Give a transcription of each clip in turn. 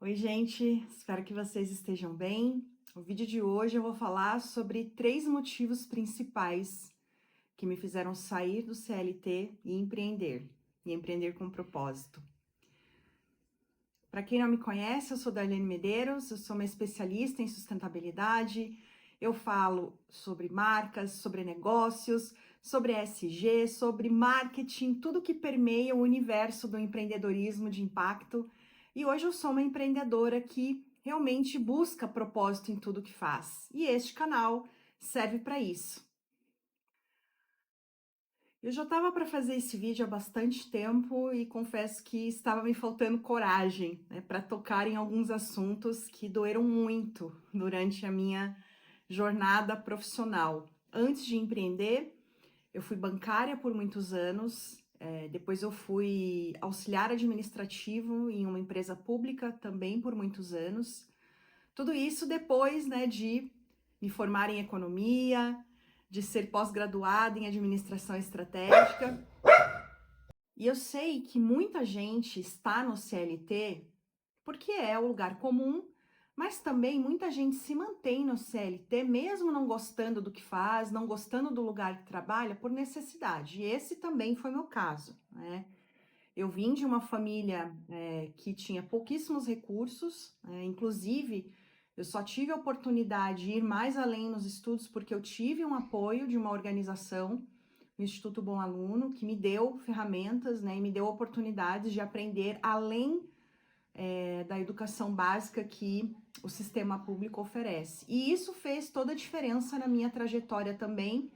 Oi, gente, espero que vocês estejam bem. No vídeo de hoje eu vou falar sobre 3 motivos principais que me fizeram sair do CLT e empreender com propósito. Para quem não me conhece, eu sou Darlene Medeiros, eu sou uma especialista em sustentabilidade. Eu falo sobre marcas, sobre negócios, sobre ESG, sobre marketing, tudo que permeia o universo do empreendedorismo de impacto. E hoje eu sou uma empreendedora que realmente busca propósito em tudo que faz. E este canal serve para isso. Eu já estava para fazer esse vídeo há bastante tempo e confesso que estava me faltando coragem, né, para tocar em alguns assuntos que doeram muito durante a minha jornada profissional. Antes de empreender, eu fui bancária por muitos anos, depois eu fui auxiliar administrativo em uma empresa pública também por muitos anos. Tudo isso depois, né, de me formar em economia, de ser pós-graduada em administração estratégica. E eu sei que muita gente está no CLT porque é o lugar comum, mas também muita gente se mantém no CLT mesmo não gostando do que faz, não gostando do lugar que trabalha por necessidade. E esse também foi meu caso, né? Eu vim de uma família que tinha pouquíssimos recursos, inclusive eu só tive a oportunidade de ir mais além nos estudos porque eu tive um apoio de uma organização, o Instituto Bom Aluno, que me deu ferramentas, né, e me deu oportunidades de aprender além da educação básica que o sistema público oferece. E isso fez toda a diferença na minha trajetória também.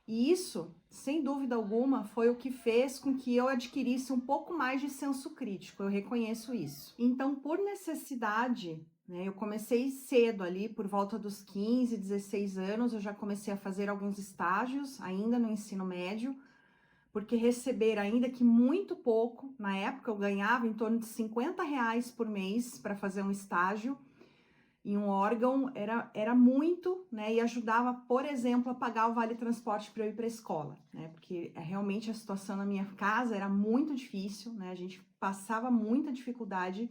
E isso, sem dúvida alguma, foi o que fez com que eu adquirisse um pouco mais de senso crítico, eu reconheço isso. Então, por necessidade, né, eu comecei cedo ali, por volta dos 15, 16 anos, eu já comecei a fazer alguns estágios, ainda no ensino médio, porque receber, ainda que muito pouco, na época eu ganhava em torno de R$ 50 por mês para fazer um estágio, em um órgão era muito, né? E ajudava, por exemplo, a pagar o vale transporte para eu ir para a escola, né? Porque realmente a situação na minha casa era muito difícil, né? A gente passava muita dificuldade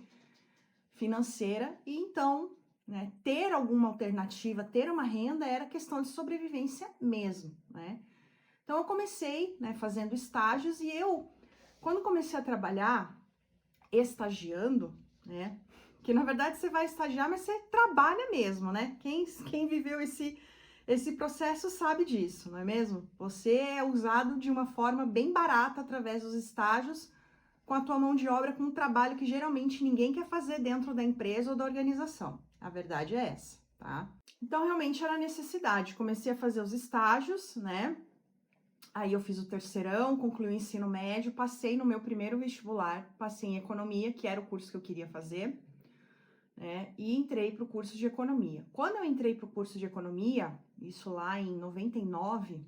financeira e então, né, ter alguma alternativa, ter uma renda era questão de sobrevivência mesmo, né? Então eu comecei, né, fazendo estágios e eu, quando comecei a trabalhar, estagiando, né? Que na verdade você vai estagiar, mas você trabalha mesmo, né? Quem viveu esse processo sabe disso, não é mesmo? Você é usado de uma forma bem barata através dos estágios, com a tua mão de obra, com um trabalho que geralmente ninguém quer fazer dentro da empresa ou da organização. A verdade é essa, tá? Então realmente era necessidade. Comecei a fazer os estágios, né? Aí eu fiz o terceirão, concluí o ensino médio, passei no meu primeiro vestibular, passei em economia, que era o curso que eu queria fazer, né? E entrei para o curso de economia. Quando eu entrei para o curso de economia, isso lá em 99,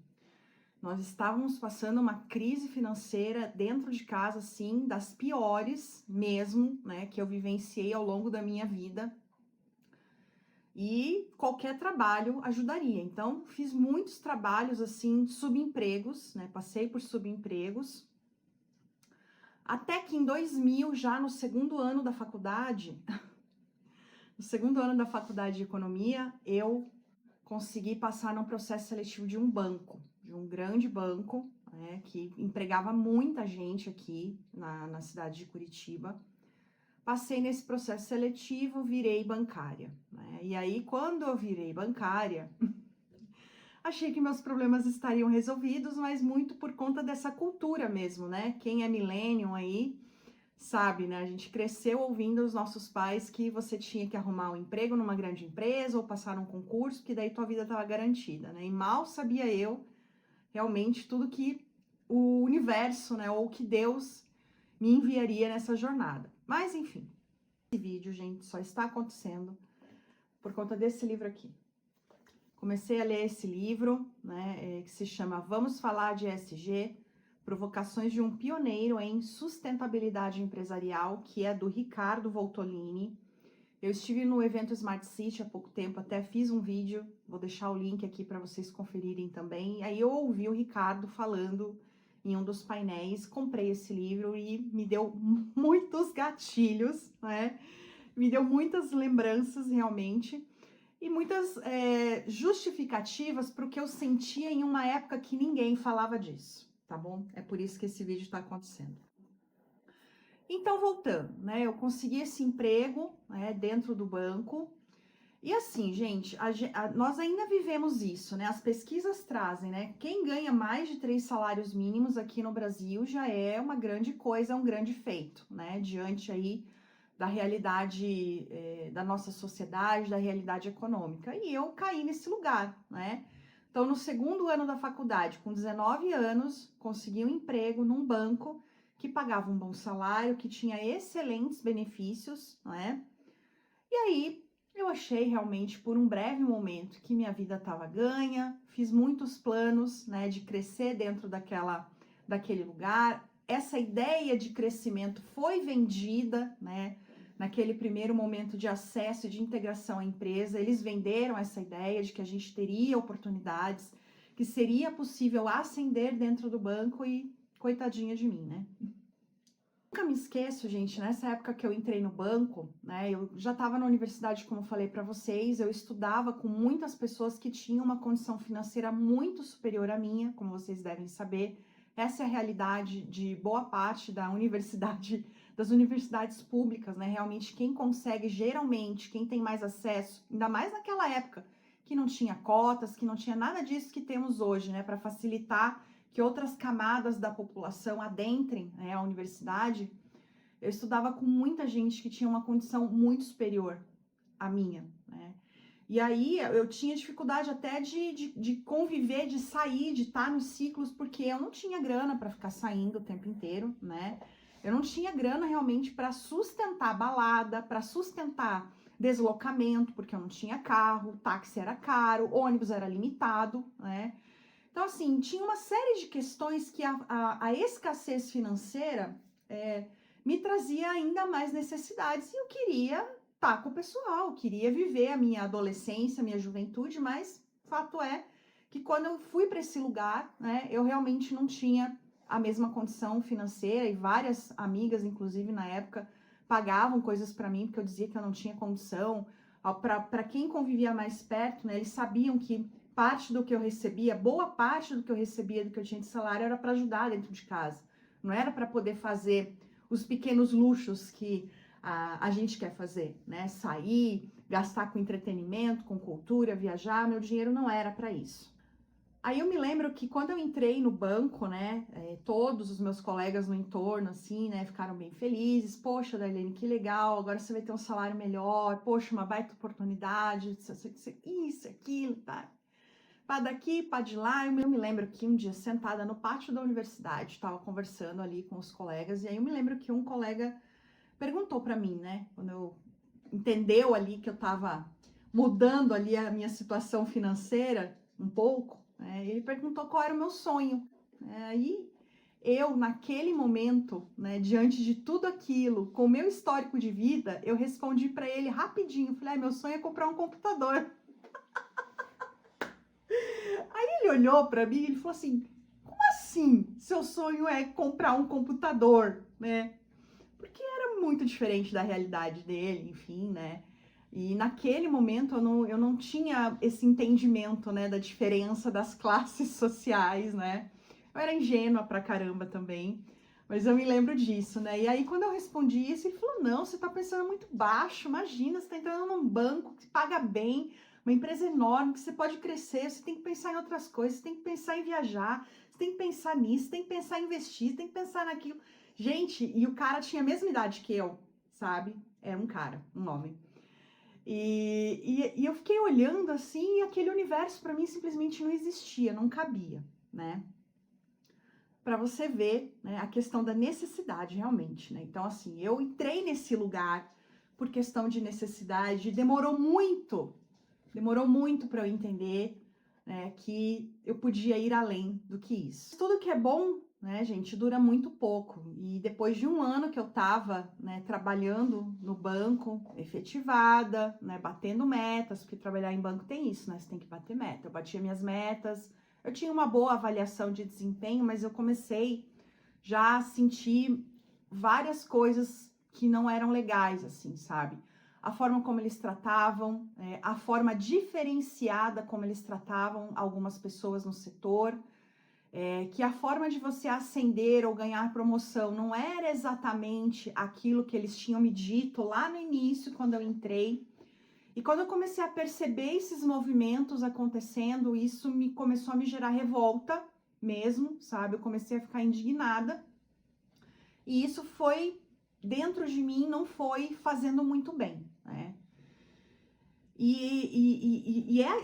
nós estávamos passando uma crise financeira dentro de casa, assim, das piores mesmo, né? Que eu vivenciei ao longo da minha vida. E qualquer trabalho ajudaria. Então, fiz muitos trabalhos assim, subempregos, né? Passei por subempregos. Até que em 2000, já no segundo ano da faculdade, no segundo ano da faculdade de economia, eu consegui passar num processo seletivo de um banco, de um grande banco, né? Que empregava muita gente aqui na cidade de Curitiba. Passei nesse processo seletivo, virei bancária, né? E aí, quando eu virei bancária, achei que meus problemas estariam resolvidos, mas muito por conta dessa cultura mesmo, né? Quem é millennium aí sabe, né? A gente cresceu ouvindo os nossos pais que você tinha que arrumar um emprego numa grande empresa ou passar um concurso, que daí tua vida estava garantida, né? E mal sabia eu realmente tudo que o universo, né, ou que Deus me enviaria nessa jornada. Mas enfim, esse vídeo, gente, só está acontecendo por conta desse livro aqui. Comecei a ler esse livro, né, que se chama Vamos Falar de ESG, Provocações de um Pioneiro em Sustentabilidade Empresarial, que é do Ricardo Voltolini. Eu estive no evento Smart City há pouco tempo, até fiz um vídeo, vou deixar o link aqui para vocês conferirem também. Aí eu ouvi o Ricardo falando em um dos painéis, comprei esse livro e me deu muitos gatilhos, né? Me deu muitas lembranças, realmente, e muitas justificativas para o que eu sentia em uma época que ninguém falava disso, tá bom? É por isso que esse vídeo está acontecendo. Então, voltando, né? Eu consegui esse emprego, né, dentro do banco. E assim, gente, nós ainda vivemos isso, né? As pesquisas trazem, né? Quem ganha mais de 3 salários mínimos aqui no Brasil já é uma grande coisa, é um grande feito, né? Diante aí da realidade da nossa sociedade, da realidade econômica. E eu caí nesse lugar, né? Então, no segundo ano da faculdade, com 19 anos, consegui um emprego num banco que pagava um bom salário, que tinha excelentes benefícios, né? E aí eu achei realmente por um breve momento que minha vida estava ganha, fiz muitos planos, né, de crescer dentro daquele lugar. Essa ideia de crescimento foi vendida, né, naquele primeiro momento de acesso e de integração à empresa. Eles venderam essa ideia de que a gente teria oportunidades, que seria possível ascender dentro do banco e coitadinha de mim, né? Nunca me esqueço, gente, nessa época que eu entrei no banco, né, eu já estava na universidade, como eu falei para vocês, eu estudava com muitas pessoas que tinham uma condição financeira muito superior à minha, como vocês devem saber. Essa é a realidade de boa parte da universidade, das universidades públicas, né? Realmente quem consegue, geralmente, quem tem mais acesso, ainda mais naquela época, que não tinha cotas, que não tinha nada disso que temos hoje, né, para facilitar que outras camadas da população adentrem, né, a universidade. Eu estudava com muita gente que tinha uma condição muito superior à minha, né? E aí eu tinha dificuldade até de conviver, de sair, de estar nos ciclos, porque eu não tinha grana para ficar saindo o tempo inteiro, né? Eu não tinha grana realmente para sustentar balada, para sustentar deslocamento, porque eu não tinha carro, táxi era caro, ônibus era limitado, né? Então, assim, tinha uma série de questões que a escassez financeira me trazia ainda mais necessidades e eu queria estar com o pessoal, queria viver a minha adolescência, a minha juventude, mas fato é que quando eu fui para esse lugar, né, eu realmente não tinha a mesma condição financeira e várias amigas, inclusive na época, pagavam coisas para mim porque eu dizia que eu não tinha condição. Para quem convivia mais perto, né, eles sabiam que parte do que eu recebia, boa parte do que eu recebia, do que eu tinha de salário, era para ajudar dentro de casa. Não era para poder fazer os pequenos luxos que a gente quer fazer, né? Sair, gastar com entretenimento, com cultura, viajar. Meu dinheiro não era para isso. Aí eu me lembro que quando eu entrei no banco, né, todos os meus colegas no entorno, assim, né, ficaram bem felizes. Poxa, Darlene, que legal, agora você vai ter um salário melhor. Poxa, uma baita oportunidade, isso, aquilo, tá? Pá daqui, pá de lá. Eu me lembro que um dia, sentada no pátio da universidade, estava conversando ali com os colegas, e aí eu me lembro que um colega perguntou para mim, né, quando eu entendeu ali que eu estava mudando ali a minha situação financeira um pouco, né, ele perguntou qual era o meu sonho. Aí eu, naquele momento, né, diante de tudo aquilo, com o meu histórico de vida, eu respondi para ele rapidinho, falei, meu sonho é comprar um computador. Ele olhou para mim e ele falou assim, como assim seu sonho é comprar um computador, né? Porque era muito diferente da realidade dele, enfim, né? E naquele momento eu não tinha esse entendimento, né, da diferença das classes sociais, né? Eu era ingênua pra caramba também, mas eu me lembro disso, né? E aí quando eu respondi isso, ele falou, não, você tá pensando muito baixo, imagina, você tá entrando num banco que paga bem, uma empresa enorme, que você pode crescer, você tem que pensar em outras coisas, você tem que pensar em viajar, você tem que pensar nisso, você tem que pensar em investir, você tem que pensar naquilo. Gente, e o cara tinha a mesma idade que eu, sabe? Era um cara, um homem. E eu fiquei olhando assim, e aquele universo para mim simplesmente não existia, não cabia, né? Para você ver, né, a questão da necessidade realmente, né? Então, assim, eu entrei nesse lugar por questão de necessidade, demorou muito para eu entender, né, que eu podia ir além do que isso. Tudo que é bom, né, gente, dura muito pouco. E depois de um ano que eu tava, né, trabalhando no banco, efetivada, né, batendo metas, porque trabalhar em banco tem isso, né, você tem que bater meta. Eu batia minhas metas, eu tinha uma boa avaliação de desempenho, mas eu comecei já a sentir várias coisas que não eram legais, assim, sabe? a forma como eles tratavam, a forma diferenciada como eles tratavam algumas pessoas no setor, que a forma de você ascender ou ganhar promoção não era exatamente aquilo que eles tinham me dito lá no início, quando eu entrei. E quando eu comecei a perceber esses movimentos acontecendo, isso começou a me gerar revolta mesmo, sabe? Eu comecei a ficar indignada. E isso foi, dentro de mim, não foi fazendo muito bem, né?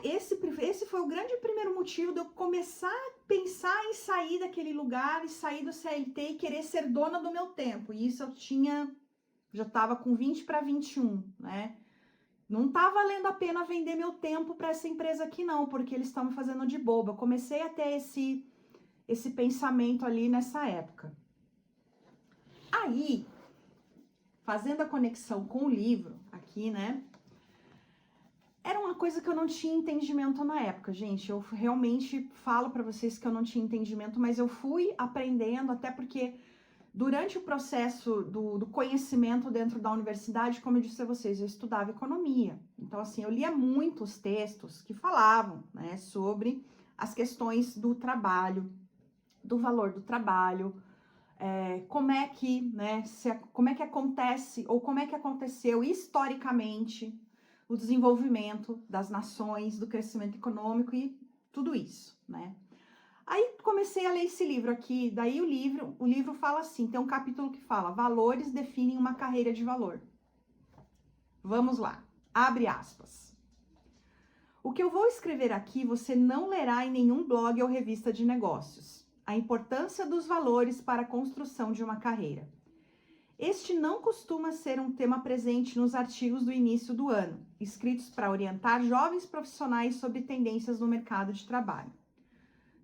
Esse foi o grande primeiro motivo de eu começar a pensar em sair daquele lugar, e sair do CLT e querer ser dona do meu tempo. E isso já estava com 20 para 21, né? Não tá valendo a pena vender meu tempo para essa empresa aqui não, porque eles estão me fazendo de boba. Eu comecei a ter esse pensamento ali nessa época. Aí, fazendo a conexão com o livro aqui, né? Era uma coisa que eu não tinha entendimento na época, gente. Eu realmente falo para vocês que eu não tinha entendimento, mas eu fui aprendendo, até porque durante o processo do conhecimento dentro da universidade, como eu disse a vocês, eu estudava economia. Então, assim, eu lia muitos textos que falavam, né, sobre as questões do trabalho, do valor do trabalho, como é que, né, como é que acontece, ou como é que aconteceu historicamente o desenvolvimento das nações, do crescimento econômico e tudo isso, né? Aí comecei a ler esse livro aqui, daí o livro fala assim, tem um capítulo que fala, valores definem uma carreira de valor. Vamos lá, abre aspas. O que eu vou escrever aqui você não lerá em nenhum blog ou revista de negócios. A importância dos valores para a construção de uma carreira. Este não costuma ser um tema presente nos artigos do início do ano, escritos para orientar jovens profissionais sobre tendências no mercado de trabalho.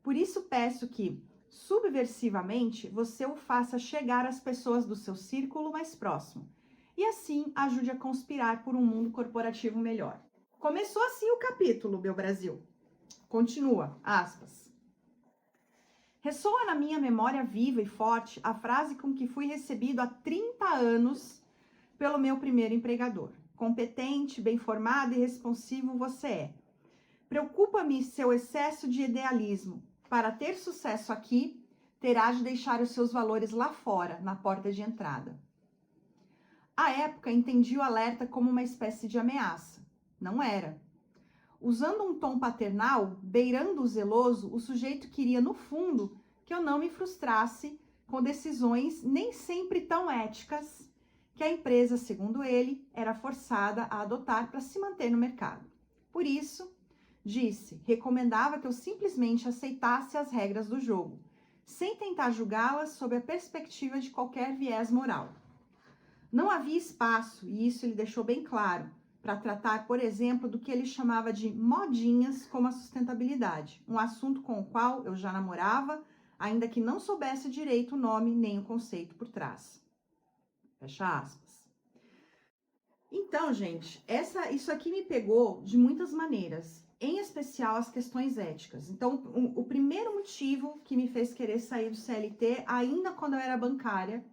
Por isso peço que, subversivamente, você o faça chegar às pessoas do seu círculo mais próximo e assim ajude a conspirar por um mundo corporativo melhor. Começou assim o capítulo, meu Brasil. Continua, aspas. Ressoa na minha memória viva e forte a frase com que fui recebido há 30 anos pelo meu primeiro empregador. Competente, bem formado e responsivo você é. Preocupa-me seu excesso de idealismo. Para ter sucesso aqui, terá de deixar os seus valores lá fora, na porta de entrada. À época, entendi o alerta como uma espécie de ameaça. Não era. Usando um tom paternal, beirando o zeloso, o sujeito queria, no fundo, que eu não me frustrasse com decisões nem sempre tão éticas que a empresa, segundo ele, era forçada a adotar para se manter no mercado. Por isso, disse, recomendava que eu simplesmente aceitasse as regras do jogo, sem tentar julgá-las sob a perspectiva de qualquer viés moral. Não havia espaço, e isso ele deixou bem claro, para tratar, por exemplo, do que ele chamava de modinhas como a sustentabilidade, um assunto com o qual eu já namorava, ainda que não soubesse direito o nome nem o conceito por trás. Fecha aspas. Então, gente, isso aqui me pegou de muitas maneiras, em especial as questões éticas. Então, o primeiro motivo que me fez querer sair do CLT, ainda quando eu era bancária,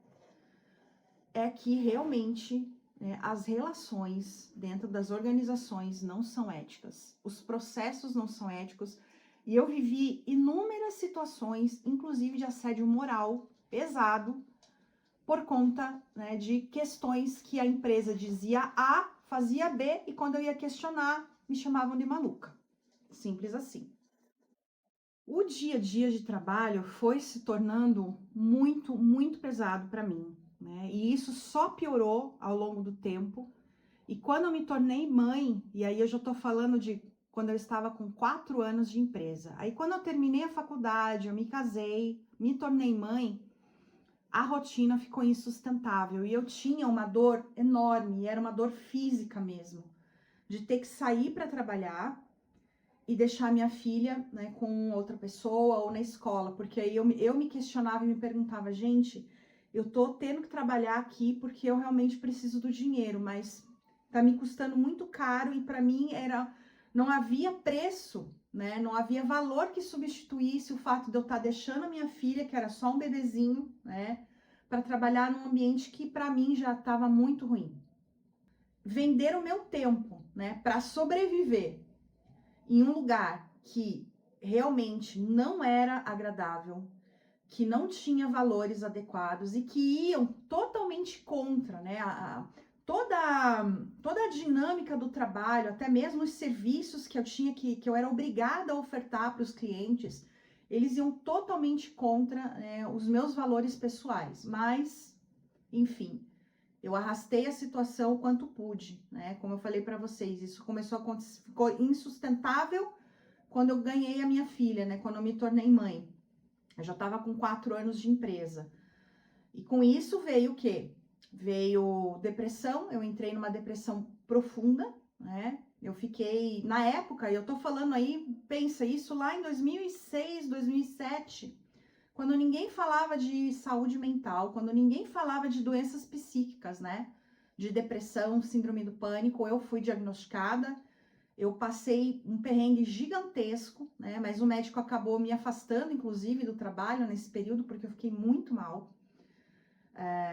é que realmente as relações dentro das organizações não são éticas, os processos não são éticos, e eu vivi inúmeras situações, inclusive de assédio moral pesado, por conta de questões que a empresa dizia A, fazia B, e quando eu ia questionar, me chamavam de maluca. Simples assim. O dia a dia de trabalho foi se tornando muito, muito pesado para mim, né? E isso só piorou ao longo do tempo. E quando eu me tornei mãe, e aí eu já tô falando de quando eu estava com 4 anos de empresa. Aí quando eu terminei a faculdade, eu me casei, me tornei mãe, a rotina ficou insustentável. E eu tinha uma dor enorme, e era uma dor física mesmo, de ter que sair para trabalhar e deixar minha filha, com outra pessoa ou na escola, porque aí eu me questionava e me perguntava, gente, eu tô tendo que trabalhar aqui porque eu realmente preciso do dinheiro, mas tá me custando muito caro e para mim não havia preço, não havia valor que substituísse o fato de eu estar deixando a minha filha, que era só um bebezinho, para trabalhar num ambiente que para mim já estava muito ruim. vender o meu tempo, né, para sobreviver em um lugar que realmente não era agradável, que não tinha valores adequados e que iam totalmente contra, né, toda a dinâmica do trabalho, até mesmo os serviços que eu tinha que eu era obrigada a ofertar para os clientes, eles iam totalmente contra, né, os meus valores pessoais. Mas, enfim, eu arrastei a situação o quanto pude, né? Como eu falei para vocês, isso começou a acontecer, ficou insustentável quando eu ganhei a minha filha, né? Quando eu me tornei mãe. Eu já estava com 4 anos de empresa. E com isso veio o quê? Veio depressão, eu entrei numa depressão profunda, né? Eu fiquei, na época, eu tô falando aí, pensa, isso lá em 2006, 2007, quando ninguém falava de saúde mental, quando ninguém falava de doenças psíquicas, né? De depressão, síndrome do pânico, eu fui diagnosticada, eu passei um perrengue gigantesco, né? Mas o médico acabou me afastando, inclusive, do trabalho nesse período, porque eu fiquei muito mal.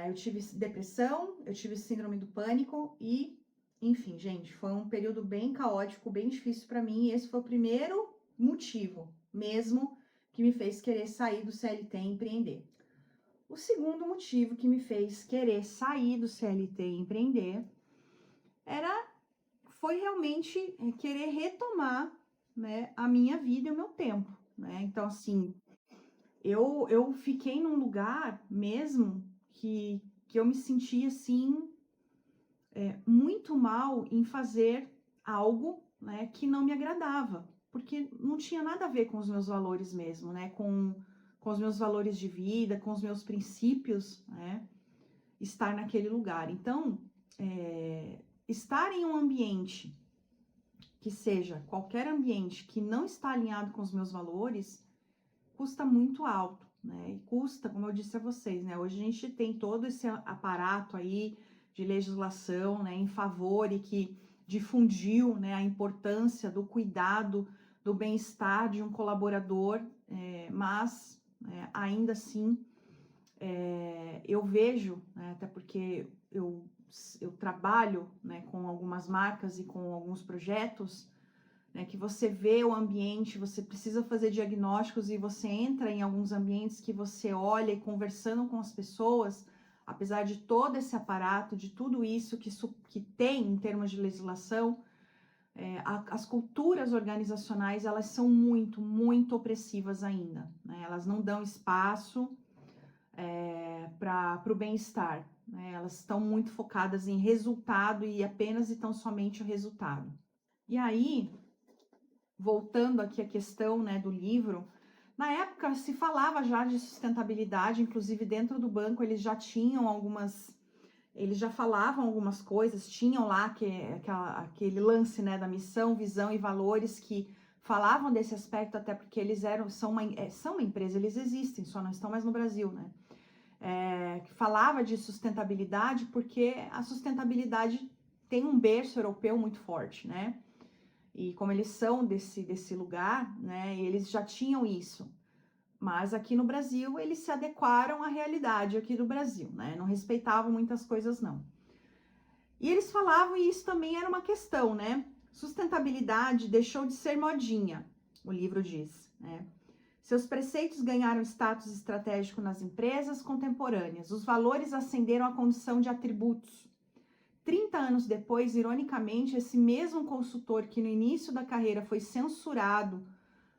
Eu tive depressão, eu tive síndrome do pânico e, enfim, gente, foi um período bem caótico, bem difícil para mim. E esse foi o primeiro motivo mesmo que me fez querer sair do CLT e empreender. O segundo motivo que me fez querer sair do CLT e empreender foi realmente querer retomar, né, a minha vida e o meu tempo, né? Então, assim, eu fiquei num lugar mesmo que eu me sentia, assim, muito mal em fazer algo, né, que não me agradava, porque não tinha nada a ver com os meus valores mesmo, né, com os meus valores de vida, com os meus princípios, né, estar naquele lugar. Então, estar em um ambiente que seja qualquer ambiente que não está alinhado com os meus valores, custa muito alto, né? E custa, como eu disse a vocês, né? Hoje a gente tem todo esse aparato aí de legislação, né, em favor e que difundiu, né, a importância do cuidado, do bem-estar de um colaborador, mas ainda assim eu vejo, né, até porque eu trabalho, né, com algumas marcas e com alguns projetos, né, que você vê o ambiente, você precisa fazer diagnósticos e você entra em alguns ambientes que você olha e conversando com as pessoas, apesar de todo esse aparato, de tudo isso que tem em termos de legislação, as culturas organizacionais, elas são muito, muito opressivas ainda, né? Elas não dão espaço para o bem-estar, né? Elas estão muito focadas em resultado e apenas e tão somente o resultado. E aí, voltando aqui à questão, né, do livro, na época se falava já de sustentabilidade, inclusive dentro do banco eles já tinham eles já falavam algumas coisas, tinham lá aquele lance, né, da missão, visão e valores que falavam desse aspecto, até porque eles são uma empresa, eles existem, só não estão mais no Brasil, né? Que falava de sustentabilidade porque a sustentabilidade tem um berço europeu muito forte, né? E como eles são desse lugar, né, eles já tinham isso. Mas aqui no Brasil, eles se adequaram à realidade aqui do Brasil, né? Não respeitavam muitas coisas, não. E eles falavam, e isso também era uma questão, né? Sustentabilidade deixou de ser modinha, o livro diz, né? Seus preceitos ganharam status estratégico nas empresas contemporâneas. Os valores ascenderam à condição de atributos. 30 anos depois, ironicamente, esse mesmo consultor que no início da carreira foi censurado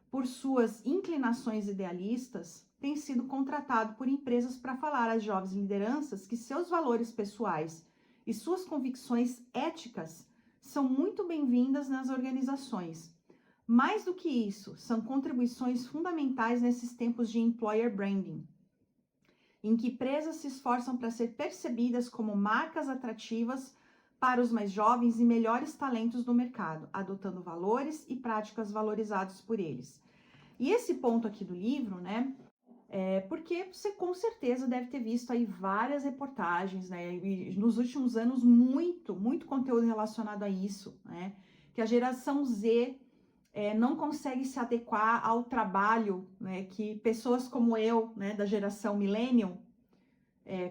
por suas inclinações idealistas, tem sido contratado por empresas para falar às jovens lideranças que seus valores pessoais e suas convicções éticas são muito bem-vindas nas organizações. Mais do que isso, são contribuições fundamentais nesses tempos de employer branding, em que empresas se esforçam para ser percebidas como marcas atrativas para os mais jovens e melhores talentos do mercado, adotando valores e práticas valorizados por eles. E esse ponto aqui do livro, né, porque você com certeza deve ter visto aí várias reportagens, né, e nos últimos anos muito conteúdo relacionado a isso, né, que a geração Z não consegue se adequar ao trabalho, né, que pessoas como eu, né, da geração millennial,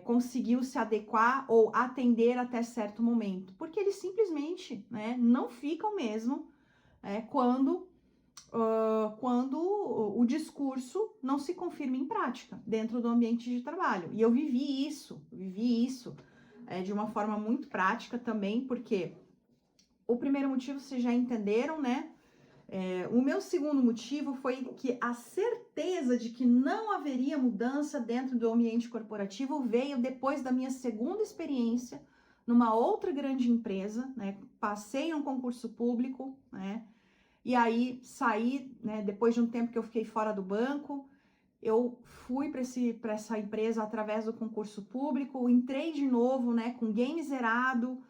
conseguiu se adequar ou atender até certo momento, porque eles simplesmente, né, não ficam mesmo quando o discurso não se confirma em prática dentro do ambiente de trabalho. E eu vivi isso de uma forma muito prática também, porque o primeiro motivo vocês já entenderam, né? O meu segundo motivo foi que a certeza de que não haveria mudança dentro do ambiente corporativo veio depois da minha segunda experiência numa outra grande empresa, né? Passei em um concurso público, né? E aí saí, né? Depois de um tempo que eu fiquei fora do banco, eu fui para essa empresa através do concurso público, entrei de novo, né? Com game zerado,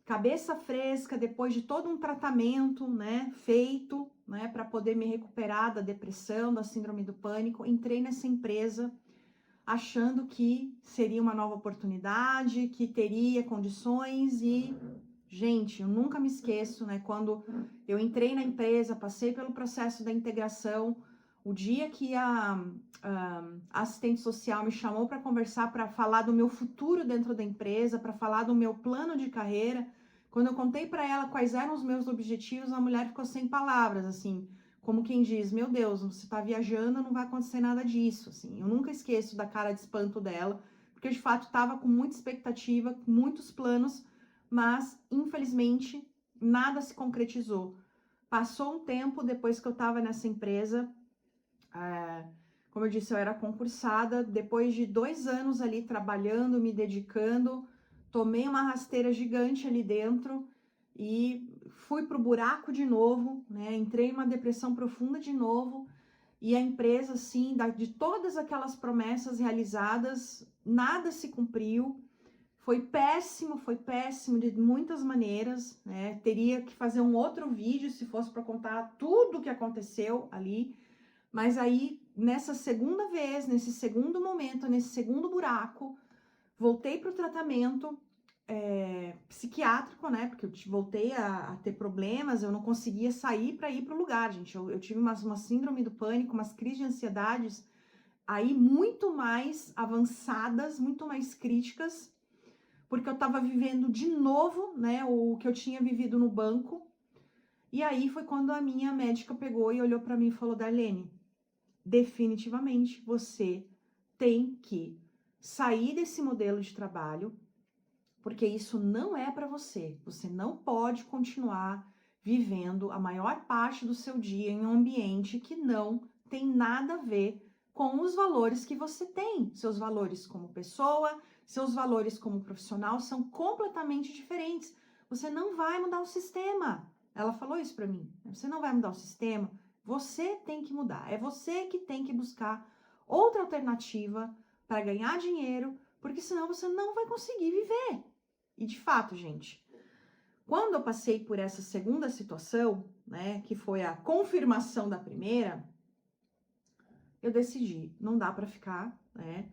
cabeça fresca, depois de todo um tratamento, né, feito, né, para poder me recuperar da depressão, da síndrome do pânico, entrei nessa empresa achando que seria uma nova oportunidade, que teria condições e, gente, eu nunca me esqueço, né, quando eu entrei na empresa, passei pelo processo da integração, o dia que a assistente social me chamou para conversar, para falar do meu futuro dentro da empresa, para falar do meu plano de carreira, quando eu contei para ela quais eram os meus objetivos, a mulher ficou sem palavras, assim, como quem diz, meu Deus, você tá viajando, não vai acontecer nada disso, assim. Eu nunca esqueço da cara de espanto dela, porque eu, de fato, estava com muita expectativa, com muitos planos, mas, infelizmente, nada se concretizou. Passou um tempo depois que eu estava nessa empresa, como eu disse, eu era concursada, depois de 2 anos ali trabalhando, me dedicando, tomei uma rasteira gigante ali dentro e fui pro buraco de novo, né? Entrei em uma depressão profunda de novo e a empresa, assim, de todas aquelas promessas realizadas, nada se cumpriu. Foi péssimo de muitas maneiras, né? Teria que fazer um outro vídeo se fosse para contar tudo o que aconteceu ali. Mas aí, nessa segunda vez, nesse segundo momento, nesse segundo buraco, voltei para o tratamento psiquiátrico, né? Porque eu voltei a ter problemas, eu não conseguia sair para ir para o lugar, gente. Eu tive uma síndrome do pânico, umas crises de ansiedades aí muito mais avançadas, muito mais críticas, porque eu estava vivendo de novo, né? O que eu tinha vivido no banco. E aí foi quando a minha médica pegou e olhou para mim e falou: Darlene, definitivamente você tem que sair desse modelo de trabalho, porque isso não é para você. Você não pode continuar vivendo a maior parte do seu dia em um ambiente que não tem nada a ver com os valores que você tem. Seus valores como pessoa, seus valores como profissional são completamente diferentes. Você não vai mudar o sistema. Ela falou isso para mim. Você não vai mudar o sistema. Você tem que mudar. É você que tem que buscar outra alternativa para ganhar dinheiro, porque senão você não vai conseguir viver. E de fato, gente, quando eu passei por essa segunda situação, né, que foi a confirmação da primeira, eu decidi, não dá para ficar, né?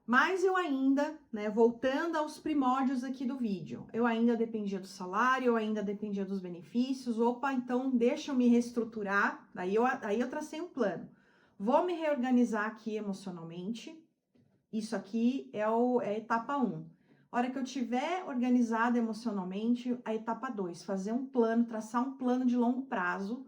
Mas eu ainda, né, voltando aos primórdios aqui do vídeo, eu ainda dependia do salário, eu ainda dependia dos benefícios. Opa, então deixa eu me reestruturar. Aí eu tracei um plano. Vou me reorganizar aqui emocionalmente. Isso aqui é a etapa 1. A hora que eu tiver organizada emocionalmente, a etapa 2, fazer um plano, traçar um plano de longo prazo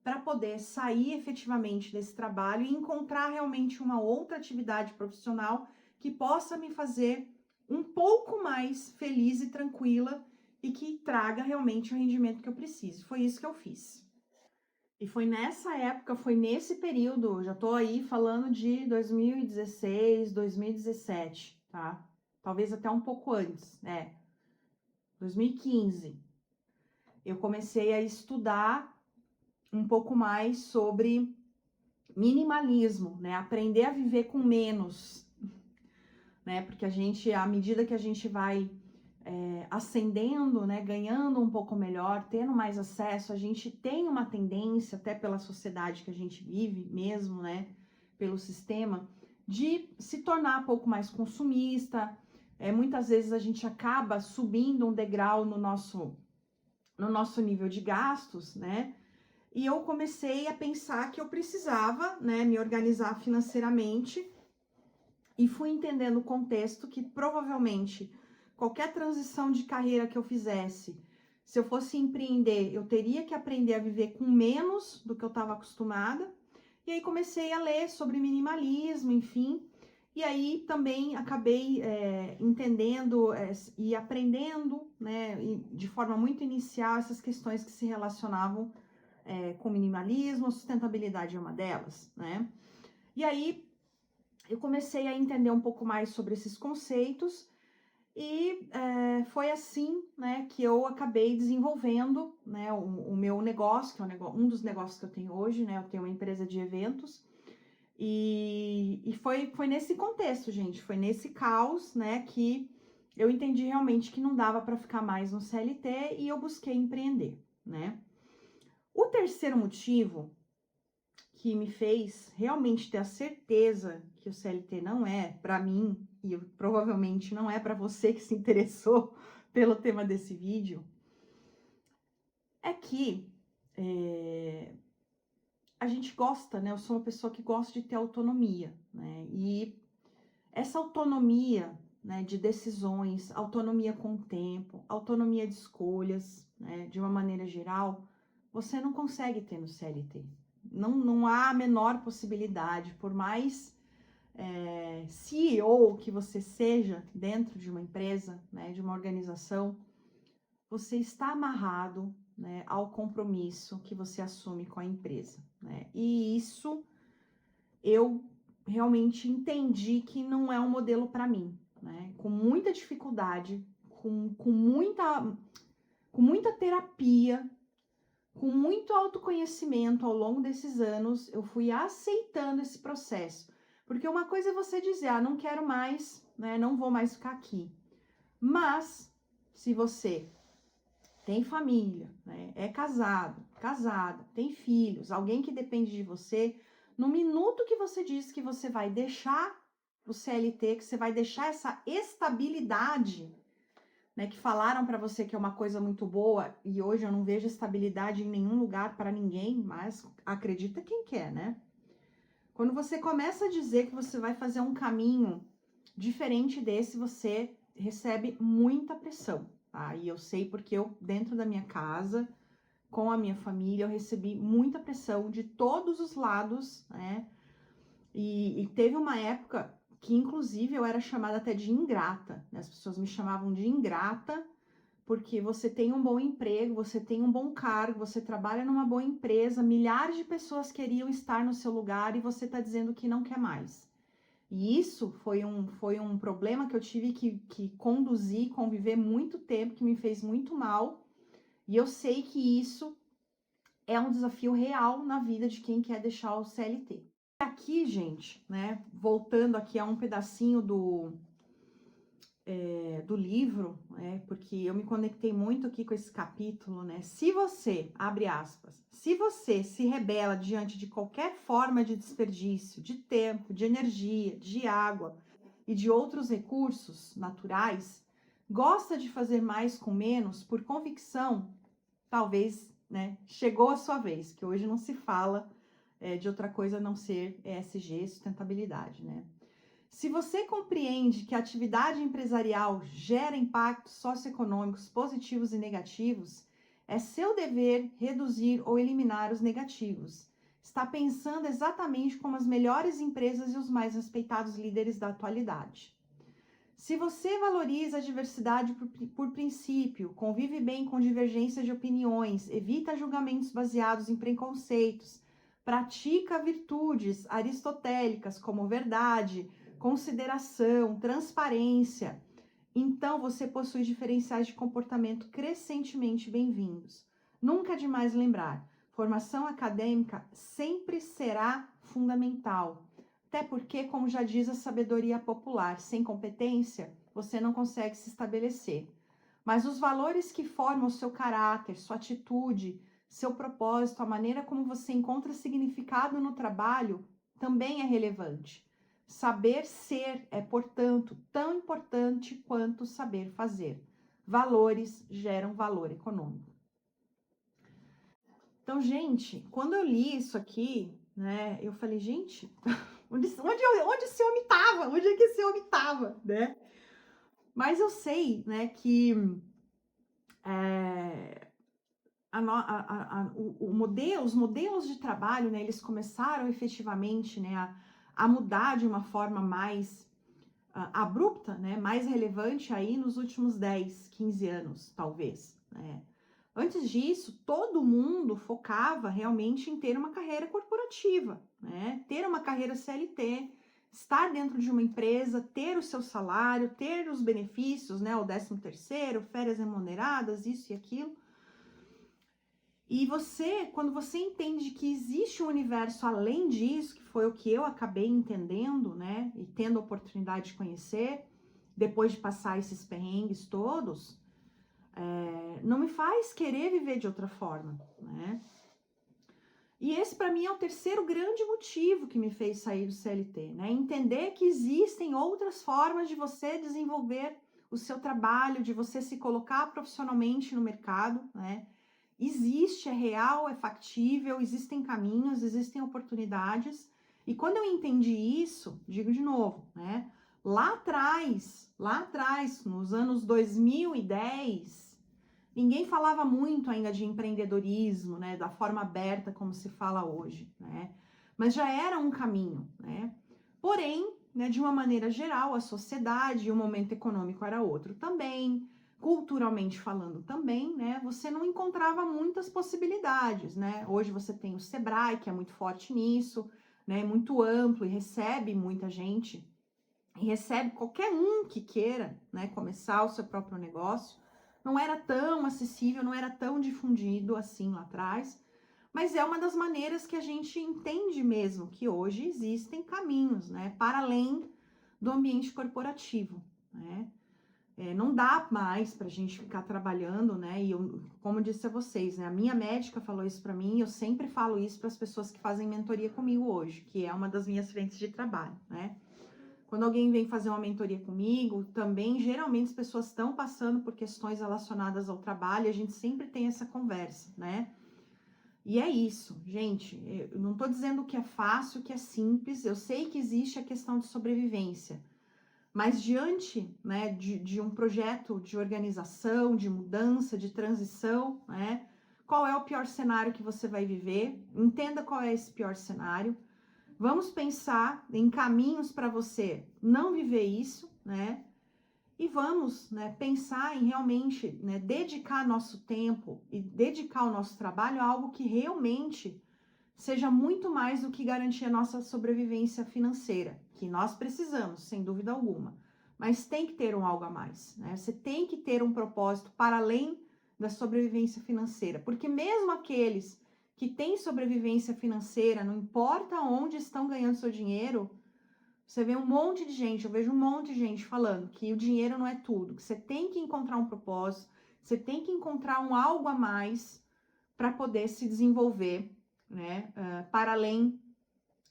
para poder sair efetivamente desse trabalho e encontrar realmente uma outra atividade profissional que possa me fazer um pouco mais feliz e tranquila e que traga realmente o rendimento que eu preciso. Foi isso que eu fiz. E foi nessa época, foi nesse período, já tô aí falando de 2016, 2017, tá? Talvez até um pouco antes, né? 2015. Eu comecei a estudar um pouco mais sobre minimalismo, né? Aprender a viver com menos, né? Porque à medida que a gente vai ascendendo, né, ganhando um pouco melhor, tendo mais acesso, a gente tem uma tendência, até pela sociedade que a gente vive mesmo, né, pelo sistema, de se tornar um pouco mais consumista. Muitas vezes a gente acaba subindo um degrau no nosso nível de gastos, né? E eu comecei a pensar que eu precisava, né, me organizar financeiramente e fui entendendo o contexto que provavelmente qualquer transição de carreira que eu fizesse, se eu fosse empreender, eu teria que aprender a viver com menos do que eu estava acostumada. E aí comecei a ler sobre minimalismo, enfim. E aí também acabei entendendo e aprendendo, né, de forma muito inicial, essas questões que se relacionavam com minimalismo, sustentabilidade é uma delas, né? E aí eu comecei a entender um pouco mais sobre esses conceitos e foi assim, né, que eu acabei desenvolvendo, né, o meu negócio, que é um dos negócios que eu tenho hoje, né? Eu tenho uma empresa de eventos e foi nesse contexto, gente, foi nesse caos, né, que eu entendi realmente que não dava para ficar mais no CLT e eu busquei empreender, né? O terceiro motivo que me fez realmente ter a certeza que o CLT não é para mim e provavelmente não é para você que se interessou pelo tema desse vídeo, é que a gente gosta, né? Eu sou uma pessoa que gosta de ter autonomia, né? E essa autonomia, né, de decisões, autonomia com o tempo, autonomia de escolhas, né, de uma maneira geral, você não consegue ter no CLT. Não há a menor possibilidade, por mais CEO que você seja dentro de uma empresa, né, de uma organização, você está amarrado, né, ao compromisso que você assume com a empresa, né? E isso eu realmente entendi que não é um modelo para mim, né? Com muita dificuldade, com muita terapia, com muito autoconhecimento ao longo desses anos, eu fui aceitando esse processo. Porque uma coisa é você dizer, ah, não quero mais, né? Não vou mais ficar aqui. Mas, se você tem família, né, é casado, casada, tem filhos, alguém que depende de você, no minuto que você diz que você vai deixar o CLT, que você vai deixar essa estabilidade, né, que falaram para você que é uma coisa muito boa, e hoje eu não vejo estabilidade em nenhum lugar para ninguém, mas acredita quem quer, né? Quando você começa a dizer que você vai fazer um caminho diferente desse, você recebe muita pressão, tá? E eu sei porque eu, dentro da minha casa, com a minha família, eu recebi muita pressão de todos os lados, né? E teve uma época que, inclusive, eu era chamada até de ingrata, né? As pessoas me chamavam de ingrata, porque você tem um bom emprego, você tem um bom cargo, você trabalha numa boa empresa, milhares de pessoas queriam estar no seu lugar e você está dizendo que não quer mais. E isso foi um problema que eu tive que conduzir, conviver muito tempo, que me fez muito mal. E eu sei que isso é um desafio real na vida de quem quer deixar o CLT. Aqui, gente, né, voltando aqui a um pedacinho do livro, né, porque eu me conectei muito aqui com esse capítulo, né? Se você, abre aspas, se você se rebela diante de qualquer forma de desperdício de tempo, de energia, de água e de outros recursos naturais, gosta de fazer mais com menos por convicção, talvez, né, chegou a sua vez, que hoje não se fala de outra coisa a não ser ESG, sustentabilidade, né? Se você compreende que a atividade empresarial gera impactos socioeconômicos positivos e negativos, é seu dever reduzir ou eliminar os negativos. Está pensando exatamente como as melhores empresas e os mais respeitados líderes da atualidade. Se você valoriza a diversidade por princípio, convive bem com divergência de opiniões, evita julgamentos baseados em preconceitos, pratica virtudes aristotélicas como verdade, consideração, transparência, então você possui diferenciais de comportamento crescentemente bem-vindos. Nunca é demais lembrar, formação acadêmica sempre será fundamental. Até porque, como já diz a sabedoria popular, sem competência, você não consegue se estabelecer. Mas os valores que formam o seu caráter, sua atitude, seu propósito, a maneira como você encontra significado no trabalho, também é relevante. Saber ser é, portanto, tão importante quanto saber fazer. Valores geram valor econômico. Então, gente, quando eu li isso aqui, né, eu falei, gente, Onde esse homem estava? Onde é que esse homem estava, né? Mas eu sei, né, que os modelos de trabalho, né, eles começaram efetivamente, né, a mudar de uma forma mais abrupta, né, mais relevante aí nos últimos 10, 15 anos, talvez, né? Antes disso, todo mundo focava realmente em ter uma carreira corporativa, né? Ter uma carreira CLT, estar dentro de uma empresa, ter o seu salário, ter os benefícios, né? O 13º, férias remuneradas, isso e aquilo. E você, quando você entende que existe um universo além disso, que foi o que eu acabei entendendo, né? E tendo a oportunidade de conhecer, depois de passar esses perrengues todos, não me faz querer viver de outra forma, né? E esse para mim é o terceiro grande motivo que me fez sair do CLT, né? Entender que existem outras formas de você desenvolver o seu trabalho, de você se colocar profissionalmente no mercado, né? Existe, é real, é factível, existem caminhos, existem oportunidades. E quando eu entendi isso, digo de novo, né? Lá atrás, nos anos 2010, ninguém falava muito ainda de empreendedorismo, né, da forma aberta como se fala hoje, né? Mas já era um caminho, né? Porém, né, de uma maneira geral, a sociedade e o momento econômico era outro também, culturalmente falando também, né? Você não encontrava muitas possibilidades, né? Hoje você tem o Sebrae, que é muito forte nisso, né, muito amplo e recebe muita gente, e recebe qualquer um que queira, né, começar o seu próprio negócio. Não era tão acessível, não era tão difundido assim lá atrás, mas é uma das maneiras que a gente entende mesmo que hoje existem caminhos, né, para além do ambiente corporativo, né? Não dá mais para a gente ficar trabalhando, né? E eu, como eu disse a vocês, né, a minha médica falou isso para mim, e eu sempre falo isso para as pessoas que fazem mentoria comigo hoje, que é uma das minhas frentes de trabalho, né? Quando alguém vem fazer uma mentoria comigo, também geralmente as pessoas estão passando por questões relacionadas ao trabalho, e a gente sempre tem essa conversa, né? E é isso, gente. Eu não estou dizendo que é fácil, que é simples. Eu sei que existe a questão de sobrevivência, mas diante, né, de um projeto de organização, de mudança, de transição, né? Qual é o pior cenário que você vai viver? Entenda qual é esse pior cenário. Vamos pensar em caminhos para você não viver isso, né? E vamos, né, pensar em realmente, né, dedicar nosso tempo e dedicar o nosso trabalho a algo que realmente seja muito mais do que garantir a nossa sobrevivência financeira, que nós precisamos, sem dúvida alguma. Mas tem que ter um algo a mais, né? Você tem que ter um propósito para além da sobrevivência financeira, porque mesmo aqueles que têm sobrevivência financeira, não importa onde estão ganhando seu dinheiro, você vê um monte de gente, eu vejo um monte de gente falando que o dinheiro não é tudo, que você tem que encontrar um propósito, você tem que encontrar um algo a mais para poder se desenvolver, né, para além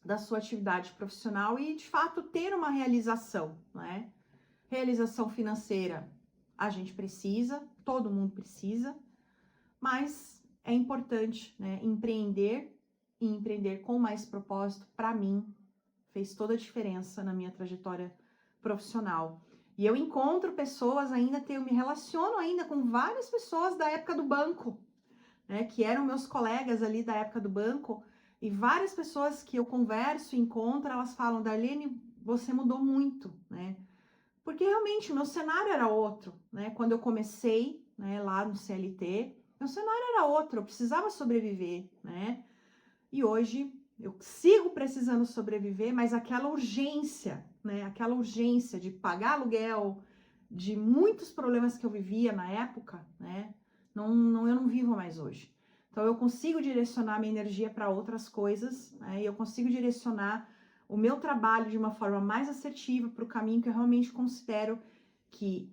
da sua atividade profissional e, de fato, ter uma realização, né? Realização financeira, a gente precisa, todo mundo precisa, mas é importante, né, empreender e empreender com mais propósito, para mim, fez toda a diferença na minha trajetória profissional. E eu encontro pessoas ainda, eu me relaciono ainda com várias pessoas da época do banco, né, que eram meus colegas ali da época do banco, e várias pessoas que eu converso e encontro, elas falam, Darlene, você mudou muito, né? Porque realmente o meu cenário era outro, né? Quando eu comecei, né, lá no CLT, meu cenário era outro, eu precisava sobreviver, né? E hoje eu sigo precisando sobreviver, mas aquela urgência, né? Aquela urgência de pagar aluguel, de muitos problemas que eu vivia na época, né? Eu não vivo mais hoje. Então eu consigo direcionar minha energia para outras coisas, né? E eu consigo direcionar o meu trabalho de uma forma mais assertiva para o caminho que eu realmente considero que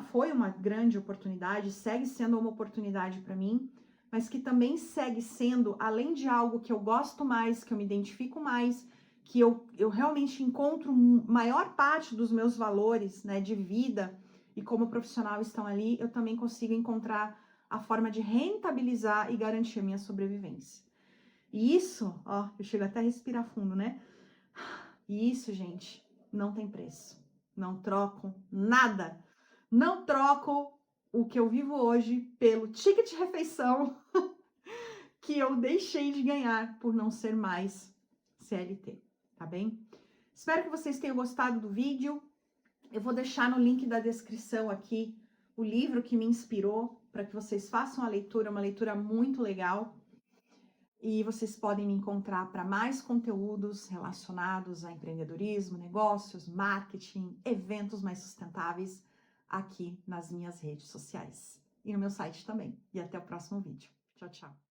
foi uma grande oportunidade, segue sendo uma oportunidade para mim, mas que também segue sendo, além de algo que eu gosto mais, que eu me identifico mais, que eu realmente encontro maior parte dos meus valores, né, de vida e como profissional estão ali, eu também consigo encontrar a forma de rentabilizar e garantir a minha sobrevivência. E isso, ó, eu chego até a respirar fundo, né? E isso, gente, não tem preço. Não troco nada. Não troco o que eu vivo hoje pelo ticket de refeição que eu deixei de ganhar por não ser mais CLT, tá bem? Espero que vocês tenham gostado do vídeo. Eu vou deixar no link da descrição aqui o livro que me inspirou para que vocês façam a leitura, uma leitura muito legal. E vocês podem me encontrar para mais conteúdos relacionados a empreendedorismo, negócios, marketing, eventos mais sustentáveis aqui nas minhas redes sociais e no meu site também. E até o próximo vídeo. Tchau, tchau.